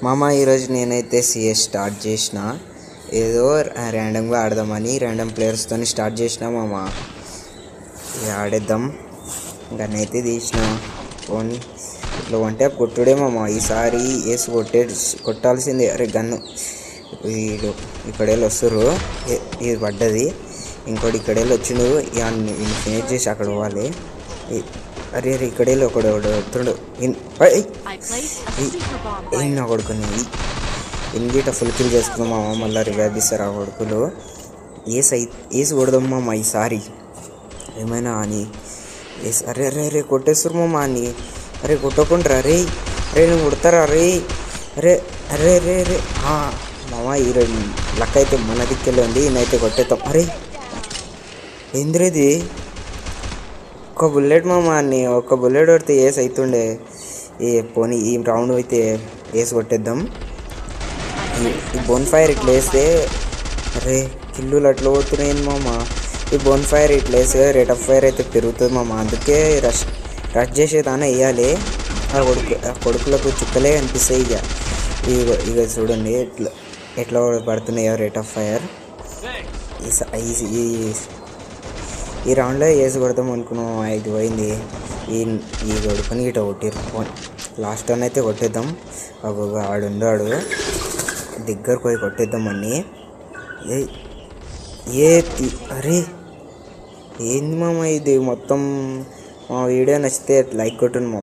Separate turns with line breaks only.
మామ ఈరోజు నేనైతే సిఎస్ స్టార్ట్ చేసిన. ఏదో ర్యాండమ్గా ఆడదామని ర్యాండమ్ ప్లేయర్స్తో స్టార్ట్ చేసిన మామ. ఆడేద్దాం. గన్నైతే తీసిన ఫోన్ ఇట్లా వంటే కొట్టుడే మామ. ఈసారి వేసి కొట్టాల్సిందే. అరే గన్ను వీడు ఇక్కడేళ్ళు వస్తుర్రు. ఇది పడ్డది. ఇంకోటి ఇక్కడేళ్ళు వచ్చిండు. ఫినిష్ చేసి అక్కడ పోవాలి. అరే ఇక్కడేళ్ళు ఒకడు వస్తుండు. నా కొడుకుని ఇన్గిట ఫుల్ కిల్ చేసుకుందాం మామ. మళ్ళీ రివైవ్ ఇస్తారు ఆ కొడుకులు. ఏసి కొడదాం మామ ఈసారి ఏమైనా అని. అరే అరే అరే కొట్టేస్తారు మామ అని. అరే కొట్టకుండా రే నేను కొడతారా రే. అరే అరే అరే అరే మామ ఈ లక్ అయితే మన దిక్కెళ్ళి ఉంది. ఈయనైతే కొట్టేస్తాం. అరే ఏంద్రేది ఒక్క బుల్లెట్ మామ అని. ఒక్క బుల్లెట్ కొడితే ఏస్ అవుతుండే. పోనీ ఈ రౌండ్ అయితే వేసి కొట్టేద్దాం. ఈ బోన్ ఫైర్ ఇట్లా వేస్తే అరే కిల్లులు అట్లా కొడుతున్నాయి మామ. ఈ బోన్ ఫైర్ ఇట్లా వేస్తే రేట్ ఆఫ్ ఫైర్ అయితే పెరుగుతుంది మామ. అందుకే రష్ చేసేదానే వేయాలి. ఆ కొడుకులకు చుక్కలే అనిపిస్తాయి. ఇక చూడండి ఎట్లా పడుతున్నాయో రేట్ ఆఫ్ ఫైర్. ఈ రౌండ్లో వేసి కొడతాం అనుకున్నాం. 5 పోయింది. ఈ కొడుకుని ఇట కొట్టిరు. లాస్ట్ టైం అయితే కొట్టేద్దాం. ఆడుండాడు దగ్గరకు పోయి కొట్టేద్దామని. అరే ఏంది మామ ఇది మొత్తం. మా వీడియో నచ్చితే లైక్ కొట్టండి మామ.